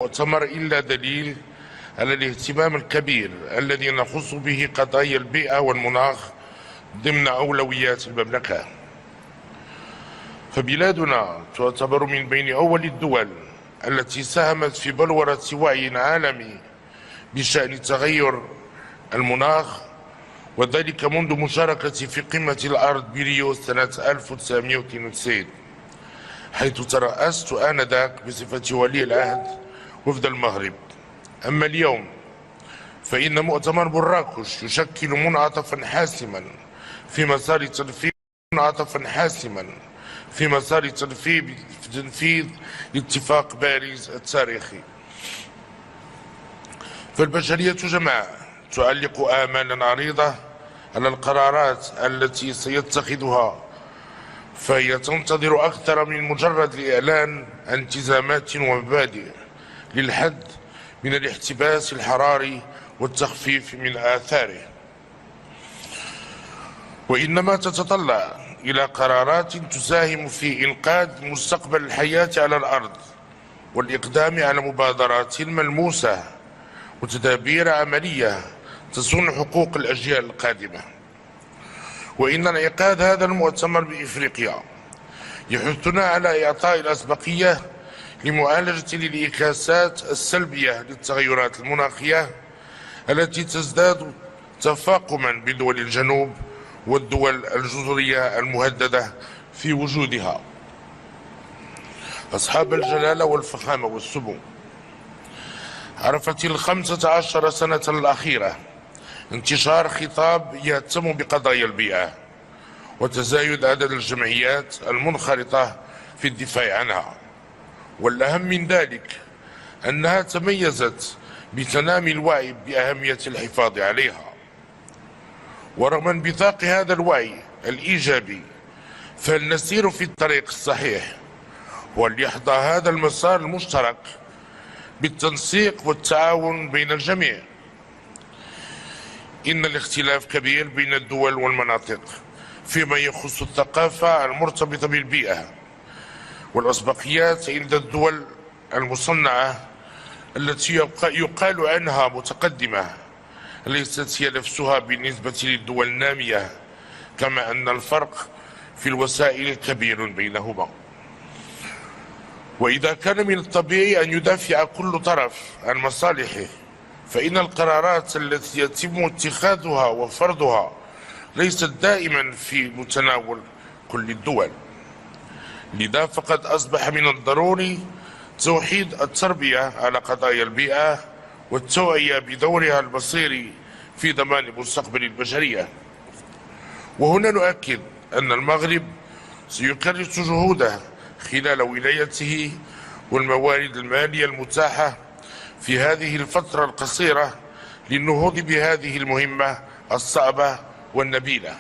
المؤتمر إلا دليل على الاهتمام الكبير الذي نخص به قضايا البيئة والمناخ ضمن أولويات المملكة. فبلادنا تعتبر من بين أول الدول التي ساهمت في بلورة وعي عالمي بشأن تغير المناخ، وذلك منذ مشاركتي في قمة الأرض بريو سنة 1992، حيث ترأست آنذاك بصفة ولي العهد وفد المغرب. أما اليوم فإن مؤتمر مراكش يشكل منعطفا حاسما في مسار تنفيذ اتفاق باريس التاريخي. فالبشرية جماعة تعلق آمالا عريضة على القرارات التي سيتخذها، فهي تنتظر أكثر من مجرد الإعلان عن التزامات ومبادئ للحد من الاحتباس الحراري والتخفيف من آثاره، وإنما تتطلع إلى قرارات تساهم في إنقاذ مستقبل الحياة على الأرض، والإقدام على مبادرات ملموسة وتدابير عملية تصون حقوق الأجيال القادمة. وإن انعقاد هذا المؤتمر بإفريقيا يحثنا على إعطاء الأسبقية لمعالجة الانعكاسات السلبية للتغيرات المناخية التي تزداد تفاقما بدول الجنوب والدول الجزرية المهددة في وجودها. أصحاب الجلالة والفخامة والسمو، عرفت 15 سنة الأخيرة انتشار خطاب يهتم بقضايا البيئة وتزايد عدد الجمعيات المنخرطة في الدفاع عنها، والأهم من ذلك أنها تميزت بتنامي الوعي بأهمية الحفاظ عليها. ورغم انبثاق هذا الوعي الإيجابي فلنسير في الطريق الصحيح، وليحظى هذا المسار المشترك بالتنسيق والتعاون بين الجميع. إن الاختلاف كبير بين الدول والمناطق فيما يخص الثقافة المرتبطة بالبيئة والأسبقيات عند الدول المصنعة التي يقال عنها متقدمة ليست هي نفسها بالنسبة للدول النامية، كما أن الفرق في الوسائل كبير بينهما. وإذا كان من الطبيعي أن يدافع كل طرف عن مصالحه، فإن القرارات التي يتم اتخاذها وفرضها ليست دائما في متناول كل الدول. لذا فقد أصبح من الضروري توحيد التربية على قضايا البيئة والتوعية بدورها المصيري في ضمان مستقبل البشرية. وهنا نؤكد أن المغرب سيكرس جهوده خلال ولايته والموارد المالية المتاحة في هذه الفترة القصيرة للنهوض بهذه المهمة الصعبة والنبيلة.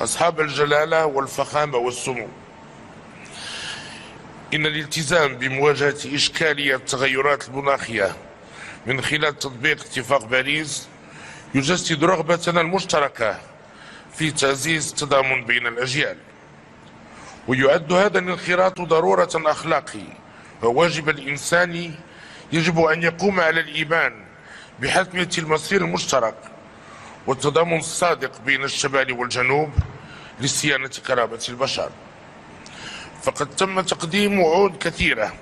أصحاب الجلالة والفخامة والسمو، إن الالتزام بمواجهة إشكالية التغيرات المناخية من خلال تطبيق اتفاق باريس يجسد رغبتنا المشتركة في تعزيز التضامن بين الأجيال، ويعد هذا الانخراط ضرورة أخلاقي وواجب الإنساني يجب أن يقوم على الإيمان بحتمية المصير المشترك والتضامن الصادق بين الشمال والجنوب لصيانة كرامة البشر. فقد تم تقديم وعود كثيرة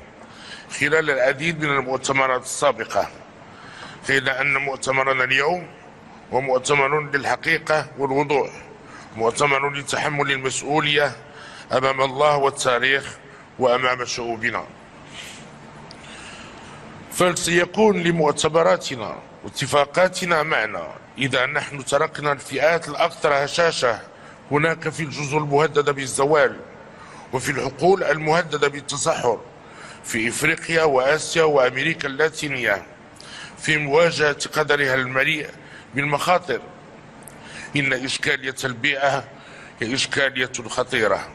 خلال العديد من المؤتمرات السابقة، غير أن مؤتمرنا اليوم هو مؤتمر للحقيقة والوضوح، مؤتمر لتحمل المسؤولية أمام الله والتاريخ وأمام شعوبنا. فسيكون لمؤتمراتنا واتفاقاتنا معنا إذا نحن تركنا الفئات الأكثر هشاشة هناك في الجزر المهددة بالزوال وفي الحقول المهددة بالتصحر في إفريقيا وآسيا وأمريكا اللاتينية في مواجهة قدرها المليء بالمخاطر. إن إشكالية البيئة هي إشكالية خطيرة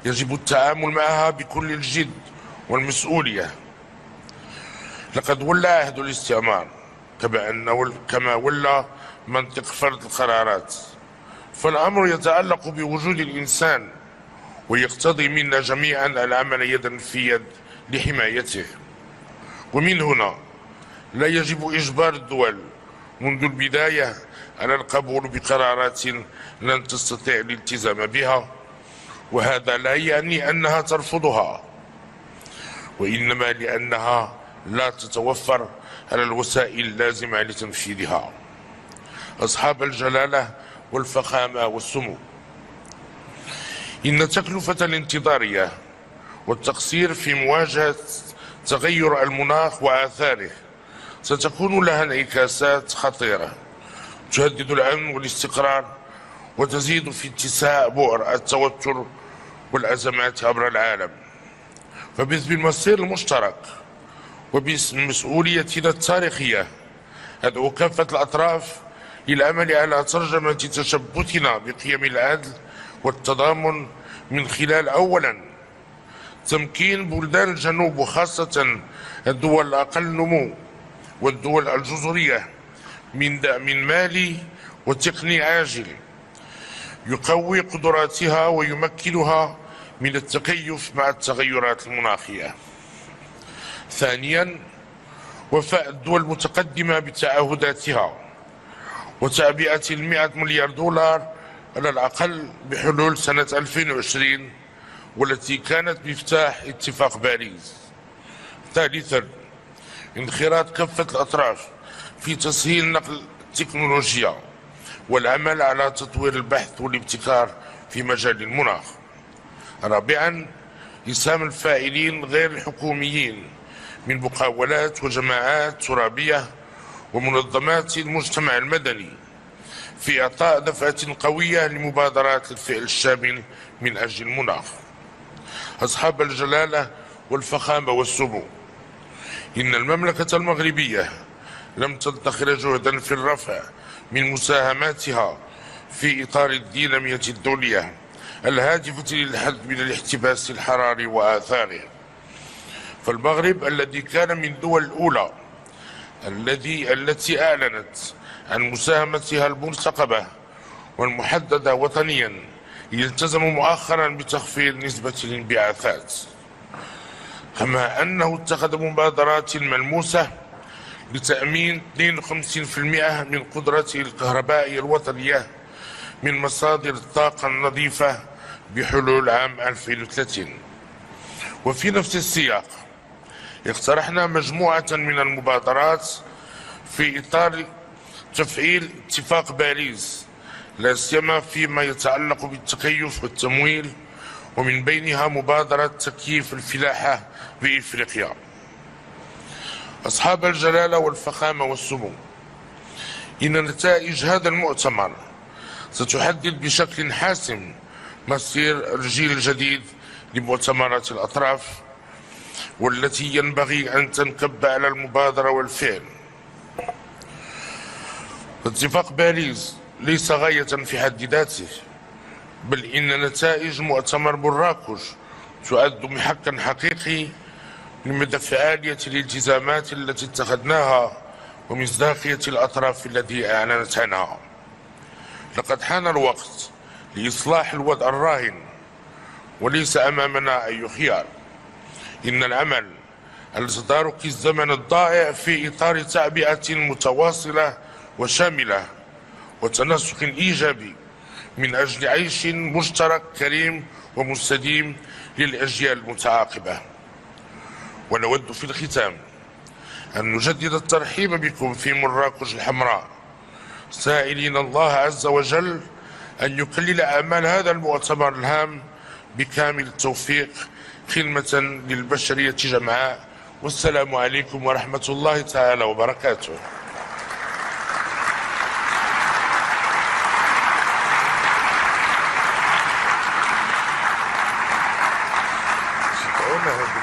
يجب التعامل معها بكل الجد والمسؤولية. لقد ولى عهد الاستعمار كما ولى منطق فرض القرارات، فالأمر يتعلق بوجود الإنسان ويقتضي منا جميعا العمل يدا في يد لحمايته. ومن هنا لا يجب إجبار الدول منذ البداية على القبول بقرارات لن تستطيع الالتزام بها، وهذا لا يعني أنها ترفضها، وإنما لأنها لا تتوفر على الوسائل اللازمة لتنفيذها. أصحاب الجلالة والفخامة والسمو، إن التكلفة الانتظارية والتقصير في مواجهة تغير المناخ وآثاره ستكون لها انعكاسات خطيرة تهدد الأمن والاستقرار وتزيد في اتساع بؤر التوتر والأزمات عبر العالم. فباسم المصير المشترك وباسم مسؤوليتنا التاريخية أدعو كافة الأطراف للعمل على ترجمة تشبثنا بقيم العدل والتضامن من خلال أولا تمكين بلدان الجنوب وخاصة الدول الأقل نمو والدول الجزرية من دعم مالي وتقني عاجل يقوي قدراتها ويمكنها من التكيف مع التغيرات المناخية. ثانيا وفاء الدول المتقدمة بتعهداتها وتعبئة 100 مليار دولار على الأقل بحلول سنة 2020 والتي كانت مفتاح اتفاق باريس. ثالثا انخراط كافة الأطراف في تسهيل نقل التكنولوجيا والعمل على تطوير البحث والابتكار في مجال المناخ. رابعا إسهام الفاعلين غير الحكوميين من مقاولات وجماعات ترابية ومنظمات المجتمع المدني في إعطاء دفعة قوية لمبادرات الفعل الشامل من أجل المناخ. أصحاب الجلالة والفخامة والسمو، إن المملكة المغربية لم تدخر جهدا في الرفع من مساهماتها في إطار الدينامية الدولية الهادفة للحد من الاحتباس الحراري وآثاره. فالمغرب الذي كان من الدول الأولى التي أعلنت عن مساهمتها المرتقبة والمحددة وطنيا يلتزم مؤخرا بتخفيض نسبة الانبعاثات، كما أنه اتخذ مبادرات ملموسة لتأمين 52% من قدرته الكهربائية الوطنية من مصادر الطاقة النظيفة بحلول عام 2030. وفي نفس السياق اقترحنا مجموعة من المبادرات في إطار تفعيل اتفاق باريس، لا سيما فيما يتعلق بالتكيف والتمويل، ومن بينها مبادرة تكييف الفلاحة بإفريقيا. أصحاب الجلالة والفخامة والسمو، إن نتائج هذا المؤتمر ستحدد بشكل حاسم مصير الجيل الجديد لمؤتمرات الأطراف، والتي ينبغي أن تنكب على المبادرة والفعل. اتفاق باريس ليس غاية في حد ذاته، بل إن نتائج مؤتمر مراكش تؤد محكا حقيقي لمدى فعالية الالتزامات التي اتخذناها ومصداقية الأطراف التي أعلنت عنها. لقد حان الوقت لإصلاح الوضع الراهن، وليس أمامنا أي خيار. إن العمل على تدارك الزمن الضائع في إطار تعبئة متواصلة وشاملة وتناسق إيجابي من أجل عيش مشترك كريم ومستديم للأجيال المتعاقبة. ونود في الختام أن نجدد الترحيب بكم في مراكش الحمراء، سائلين الله عز وجل أن يكلل أعمال هذا المؤتمر الهام بكامل التوفيق خدمة للبشرية جمعاء. والسلام عليكم ورحمة الله تعالى وبركاته. قلنا